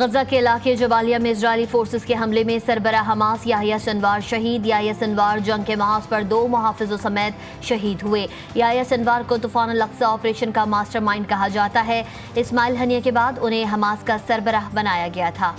غزہ کے علاقے جبالیہ میں اسرائیلی فورسز کے حملے میں سربراہ حماس یحییٰ سنوار شہید۔ یحییٰ سنوار جنگ کے محاذ پر 2 محافظوں سمیت شہید ہوئے۔ یحییٰ سنوار کو طوفان الاقصی آپریشن کا ماسٹر مائنڈ کہا جاتا ہے۔ اسماعیل ہنیہ کے بعد انہیں حماس کا سربراہ بنایا گیا تھا۔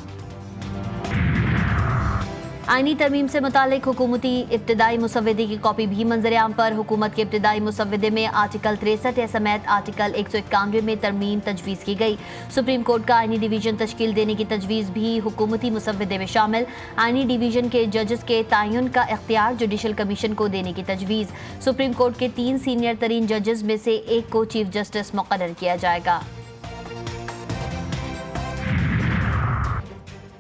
آئینی ترمیم سے متعلق حکومتی ابتدائی مسودے کی کاپی بھی منظر عام پر۔ حکومت کے ابتدائی مسودے میں آرٹیکل 63 سمیت آرٹیکل 191 میں ترمیم تجویز کی گئی۔ سپریم کورٹ کا آئینی ڈویژن تشکیل دینے کی تجویز بھی حکومتی مسودے میں شامل۔ آئینی ڈویژن کے ججز کے تعین کا اختیار جوڈیشل کمیشن کو دینے کی تجویز۔ سپریم کورٹ کے 3 سینئر ترین ججز میں سے ایک کو چیف جسٹس مقرر کیا جائے گا۔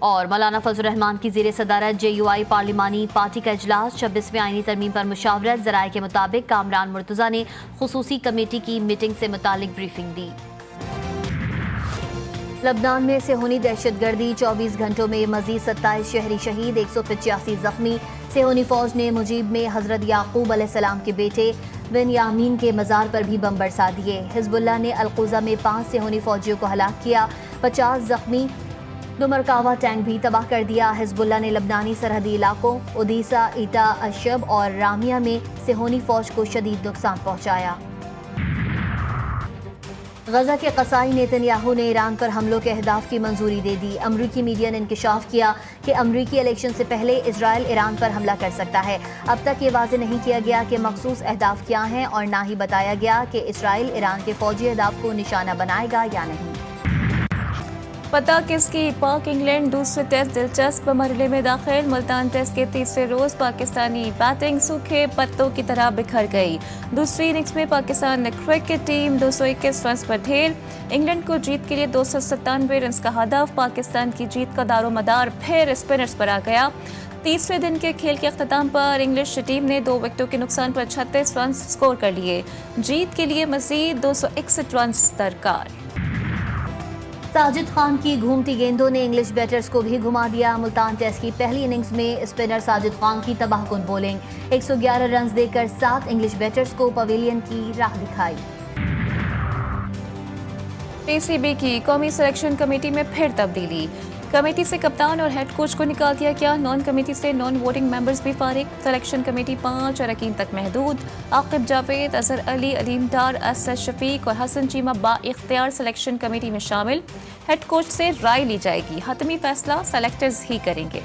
اور مولانا فضل الرحمان کی زیر صدارت JUI پارلیمانی پارٹی کا اجلاس۔ 26ویں آئینی ترمیم پر مشاورت۔ ذرائع کے مطابق کامران مرتضیٰ نے خصوصی کمیٹی کی میٹنگ سے متعلق بریفنگ دی۔ لبنان میں صہیونی دہشت گردی، 24 گھنٹوں میں مزید 27 شہری شہید، 185 زخمی۔ صہیونی فوج نے مجیب میں حضرت یعقوب علیہ السلام کے بیٹے بنیامین کے مزار پر بھی بم برسا دیے۔ حزب اللہ نے القوزہ میں 5 صہیونی فوجیوں کو ہلاک کیا، 50 زخمی۔ 2 مرکاوا ٹینک بھی تباہ کر دیا۔ حزب اللہ نے لبنانی سرحدی علاقوں اودیسا، ایٹا، اشب اور رامیا میں صہیونی فوج کو شدید نقصان پہنچایا۔ غزہ کے قصائی نیتن یاہو نے ایران پر حملوں کے اہداف کی منظوری دے دی۔ امریکی میڈیا نے انکشاف کیا کہ امریکی الیکشن سے پہلے اسرائیل ایران پر حملہ کر سکتا ہے۔ اب تک یہ واضح نہیں کیا گیا کہ مخصوص اہداف کیا ہیں اور نہ ہی بتایا گیا کہ اسرائیل ایران کے فوجی اہداف کو نشانہ بنائے گا یا نہیں۔ پتہ کس کی پاک انگلینڈ دوسرے ٹیسٹ دلچسپ مرحلے میں داخل۔ ملتان ٹیسٹ کے تیسرے روز پاکستانی بیٹنگ سوکھے پتوں کی طرح بکھر گئی۔ دوسری اننگز میں پاکستان کرکٹ ٹیم 221 رنز پر ڈھیر۔ انگلینڈ کو جیت کے لیے 297 رنز کا ہدف۔ پاکستان کی جیت کا دار و مدار پھر اسپنرز پر آ گیا۔ تیسرے دن کے کھیل کے اختتام پر انگلش ٹیم نے 2 وکٹوں کے نقصان پر 36 رنز سکور کر لیے۔ جیت کے لیے مزید 261 رنز درکار۔ ساجد خان کی گھومتی گیندوں نے انگلش بیٹرز کو بھی گھما دیا۔ ملتان ٹیسٹ کی پہلی اننگز میں اسپنر ساجد خان کی تباہ کن بولنگ، 111 رنز دے کر 7 انگلش بیٹرز کو پویلین کی راہ دکھائی۔ PCB کی قومی سلیکشن کمیٹی میں پھر تبدیلی۔ کمیٹی سے کپتان اور ہیڈ کوچ کو نکال دیا گیا۔ نان کمیٹی سے نان ووٹنگ ممبرز بھی فارغ۔ سلیکشن کمیٹی 5 اراکین تک محدود۔ عاقب جاوید، اظہر علی، علیم ڈار، اسد شفیق اور حسن چیمہ با اختیار سلیکشن کمیٹی میں شامل۔ ہیڈ کوچ سے رائے لی جائے گی، حتمی فیصلہ سلیکٹرز ہی کریں گے۔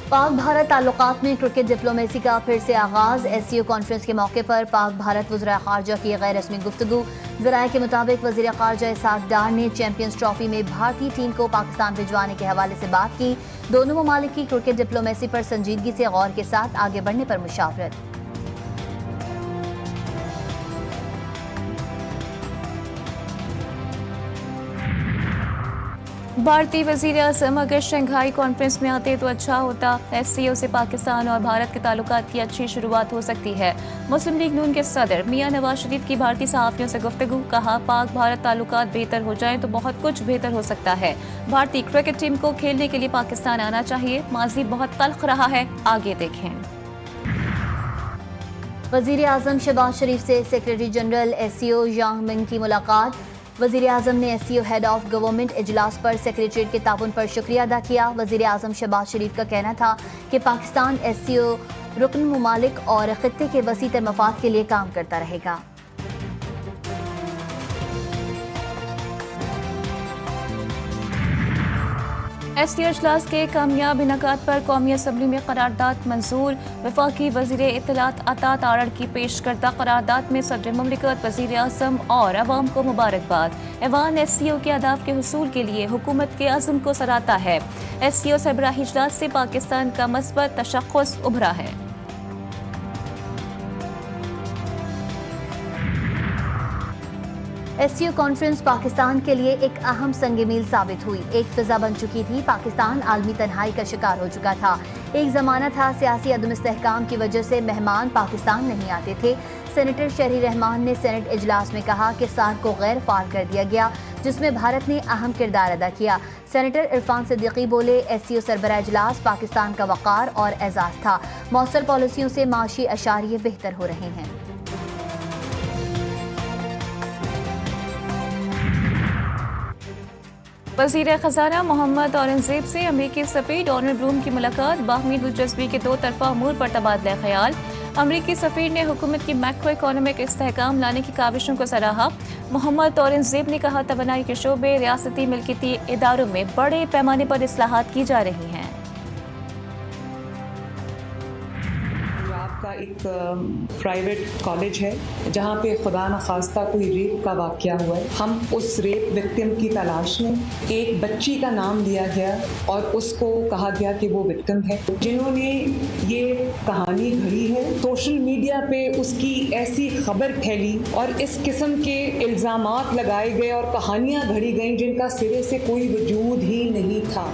پاک بھارت تعلقات میں کرکٹ ڈپلومیسی کا پھر سے آغاز۔ SCO کانفرنس کے موقع پر پاک بھارت وزراء خارجہ کی غیر رسمی گفتگو۔ ذرائع کے مطابق وزیر خارجہ اسحاق ڈار نے چیمپئنز ٹرافی میں بھارتی ٹیم کو پاکستان بھجوانے کے حوالے سے بات کی۔ دونوں ممالک کی کرکٹ ڈپلومیسی پر سنجیدگی سے غور کے ساتھ آگے بڑھنے پر مشاورت۔ بھارتی وزیر اعظم اگر شنگھائی کانفرنس میں آتے تو اچھا ہوتا۔ SCO سے پاکستان اور بھارت کے تعلقات کی اچھی شروعات ہو سکتی ہے۔ مسلم لیگ نون کے صدر میاں نواز شریف کی بھارتی صحافیوں سے گفتگو۔ کہا پاک بھارت تعلقات بہتر ہو جائیں تو بہت کچھ بہتر ہو سکتا ہے۔ بھارتی کرکٹ ٹیم کو کھیلنے کے لیے پاکستان آنا چاہیے۔ ماضی بہت تلخ رہا ہے، آگے دیکھیں۔ وزیر اعظم شہباز شریف سے secretary general SCO Zhang Ming کی ملاقات۔ وزیر اعظم نے SCO ہیڈ آف گورنمنٹ اجلاس پر سیکریٹریٹ کے تعاون پر شکریہ ادا کیا۔ وزیر اعظم شہباز شریف کا کہنا تھا کہ پاکستان SCO رکن ممالک اور خطے کے وسیع تر مفاد کے لیے کام کرتا رہے گا۔ SCO اجلاس کے کامیاب انعقاد پر قومی اسمبلی میں قرارداد منظور۔ وفاقی وزیر اطلاعات عطا تارڑ کی پیش کردہ قرارداد میں صدر مملکت، وزیر اعظم اور عوام کو مبارکباد۔ ایوان SCO کے اہداف کے حصول کے لیے حکومت کے عزم کو سراہتا ہے۔ SCO سربراہی اجلاس سے پاکستان کا مثبت تشخص ابھرا ہے۔ SCO کانفرنس پاکستان کے لیے ایک اہم سنگ میل ثابت ہوئی۔ ایک فضا بن چکی تھی، پاکستان عالمی تنہائی کا شکار ہو چکا تھا۔ ایک زمانہ تھا سیاسی عدم استحکام کی وجہ سے مہمان پاکستان نہیں آتے تھے۔ سینیٹر شہری رحمان نے سینٹ اجلاس میں کہا کہ سارک کو غیر فعال کر دیا گیا، جس میں بھارت نے اہم کردار ادا کیا۔ سینیٹر عرفان صدیقی بولے SCO سربراہ اجلاس پاکستان کا وقار اور اعزاز تھا۔ مؤثر پالیسیوں سے معاشی اشاریے بہتر ہو رہے ہیں۔ वज़ीर ख़ज़ाना मोहम्मद औरंगज़ेब से अमरीकी सफ़ीर डोनाल्ड ब्लूम की मुलाकात, बाहमी दिलचस्पी के दो तरफ़ा अमूर पर तबादला ख्याल। अमरीकी सफ़ीर ने हुकूमत की मैक्रो इकोनॉमिक इस्तेहकाम लाने की काविशों को सराहा। मोहम्मद औरंगज़ेब ने कहा, तवानाई के शोबे रियासती मिल्कियती इदारों में बड़े पैमाने पर इस्लाहात की जा रही हैं। का एक प्राइवेट कॉलेज है जहाँ पे खुदा न खास्ता कोई रेप का वाक़या हुआ है। हम उस रेप विक्टिम की तलाश में, एक बच्ची का नाम दिया गया और उसको कहा गया कि वो विक्टिम है। जिन्होंने ये कहानी घड़ी है, सोशल मीडिया पे उसकी ऐसी खबर फैली और इस किस्म के इल्ज़ामात लगाए गए और कहानियाँ घड़ी गईं जिनका सिरे से कोई वजूद ही नहीं था।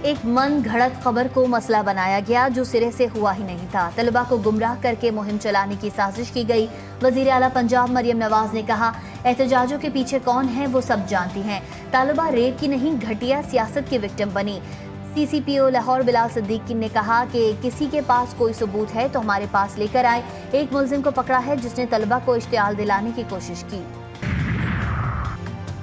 एक मन घड़त खबर को मसला बनाया गया जो सिरे से हुआ ही नहीं था। तलबा को गुमराह करके मुहिम चलाने की साजिश की गई। वज़ीर आला पंजाब मरियम नवाज ने कहा, एहतजाजों के पीछे कौन है वो सब जानती हैं। तालिबा रेप की नहीं, घटिया सियासत की विक्टिम बनी। CCPO लाहौर बिलाल सिद्दीकी ने कहा कि किसी के पास कोई सबूत है तो हमारे पास लेकर आए। एक मुलजिम को पकड़ा है जिसने तलबा को इश्तियाल दिलाने की कोशिश की।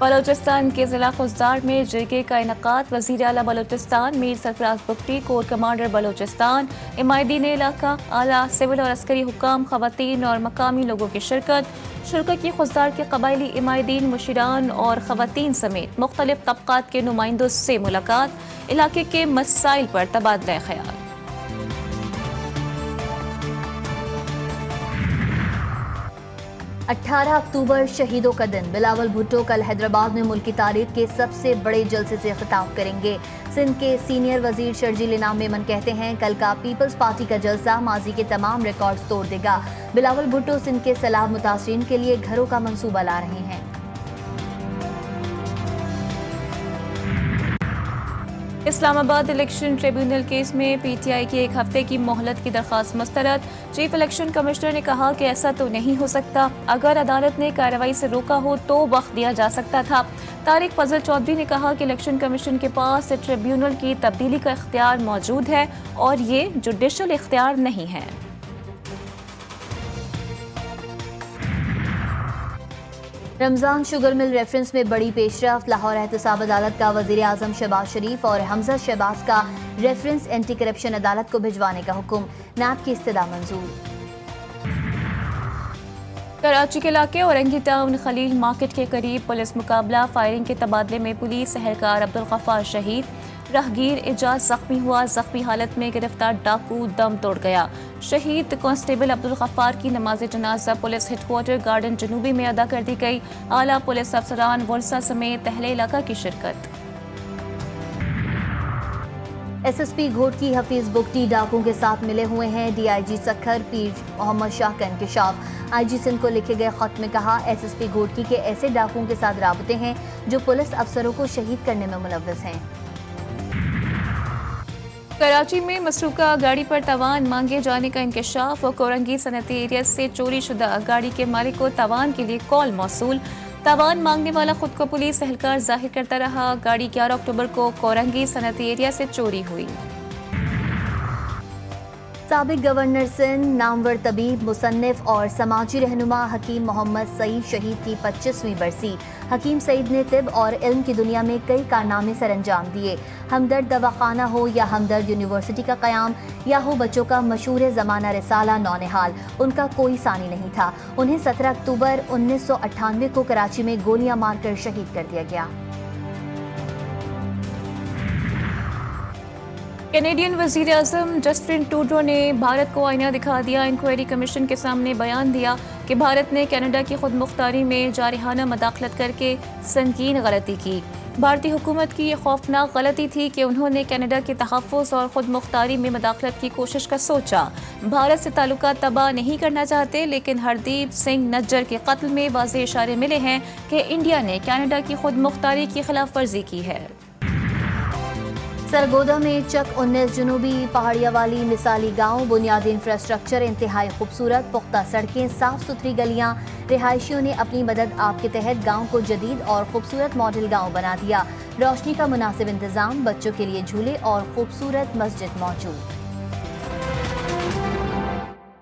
बलोचिस्तान के ज़िला खुजदार में जरगे का इनकाद, वज़ीर आला बलोचिस्तान मीर सरफराज बुगटी, कोर कमांडर बलोचिस्तान, इमायदीन इलाका, आला सिविल और अस्करी हुक्काम, ख़वातीन और मकामी लोगों की शिरकत की खुजदार के कबायली इमायदीन, मुशीरान और ख़वातीन समेत मुख्तलिफ तबक़ात के नुमाइंदों से मुलाकात, इलाके के मसाइल पर तबादला ख्याल। 18 अक्टूबर शहीदों का दिन। बिलावल भुट्टो कल हैदराबाद में मुल्क की तारीख के सबसे बड़े जलसे से खिताब करेंगे। सिंध के सीनियर वजीर शर्जील इनाम मेमन कहते हैं, कल का पीपल्स पार्टी का जलसा माजी के तमाम रिकॉर्ड तोड़ देगा। बिलावल भुट्टो सिंध के सैलाब मुतासरीन के लिए घरों का मंसूबा ला रहे हैं। इस्लामाबाद इलेक्शन ट्रिब्यूनल केस में PTI की एक हफ्ते की मोहलत की दरख्वास्त मुस्तरद। चीफ इलेक्शन कमिश्नर ने कहा कि ऐसा तो नहीं हो सकता, अगर अदालत ने कार्रवाई से रोका हो तो वक्त दिया जा सकता था। तारिक फजल चौधरी ने कहा कि इलेक्शन कमीशन के पास ट्रिब्यूनल की तब्दीली का इख्तियार मौजूद है और ये जुडिशल इख्तियार नहीं है। रमजान शुगर मिल रेफरेंस में बड़ी पेशरफ्त। लाहौर एहतसाब अदालत का वजीर आजम शहबाज शरीफ और हमजा शहबाज का रेफरेंस एंटी करप्शन अदालत को भिजवाने का हुक्म। नैब की इस्तदा मंजूर। कराची के इलाके औरंगी टाउन खलील मार्केट के करीब पुलिस मुकाबला, फायरिंग के तबादले में पुलिस एहलकार अब्दुल गफ्फार शहीद, राहगीर एजाज जख्मी हुआ। जख्मी हालत में गिरफ्तार डाकू दम तोड़ गया। शहीद कांस्टेबल अब्दुल गफ्फार की नमाज जनाजा पुलिस हेडक्वार्टर गार्डन जनूबी में अदा कर दी गई। आला पुलिस अफसरान वर्सा समेत अहले इलाका की शिरकत। SSP घोटकी हफीज बुगटी डाकुओं के साथ मिले हुए हैं। DIG सखर पीर मोहम्मद शाह का इंकशाफ। IG सिंध को लिखे गए खत में कहा, SSP घोटकी के ऐसे डाकुओं के साथ राबते हैं जो पुलिस अफसरों को शहीद करने में मुलव्वस हैं। कराची में मसरूका गाड़ी पर तवान मांगे जाने का इंकशाफ और कोरंगी सनती एरिया से चोरी शुदा गाड़ी के मालिक को तवान के लिए कॉल मौसूल। तवान मांगने वाला खुद को पुलिस एहलकार जाहिर करता रहा। गाड़ी 11 अक्टूबर को कोरंगी सनती एरिया से चोरी हुई। साबिक गवर्नर सिंध, नामवर तबीब, मुसन्निफ और समाजी रहनुमा हकीम मोहम्मद सईद शहीद की 25वीं बरसी। हकीम सईद ने तिब और इल्म की दुनिया में कई कारनामे सर अंजाम दिए। हमदर्द दवाखाना हो या हमदर्द यूनिवर्सिटी का क़याम या हो बच्चों का मशहूर ज़माना रिसाला नौनिहाल, उनका कोई सानी नहीं था। उन्हें 17 अक्टूबर 1998 को कराची में गोलियां मारकर शहीद कर दिया गया। कैनेडियन वज़ीर आज़म जस्टिन ट्रूडो ने भारत को आईना दिखा दिया। इंक्वायरी कमीशन के सामने बयान दिया कि भारत ने कनाडा की खुद मुख्तारी में जारहाना मदाखलत करके संगीन गलती की। भारतीय हुकूमत की ये खौफनाक गलती थी कि उन्होंने कनाडा के तहफ़्फ़ुज़ और खुद मुख्तारी में मदाखलत की कोशिश का सोचा। भारत से ताल्लुकात तबाह नहीं करना चाहते, लेकिन हरदीप सिंह नज्जर के कत्ल में वाज़ेह इशारे मिले हैं कि इंडिया ने कनाडा की खुद मुख्तारी की खिलाफ वर्जी की है। सरगोदा में चक 19 जनूबी पहाड़िया वाली मिसाली गांव, बुनियादी इंफ्रास्ट्रक्चर इंतहाई खूबसूरत, पुख्ता सड़कें, साफ सुथरी गलियां। रिहायशियों ने अपनी मदद आप के तहत गांव को जदीद और खूबसूरत मॉडल गांव बना दिया। रोशनी का मुनासिब इंतजाम, बच्चों के लिए झूले और खूबसूरत मस्जिद मौजूद।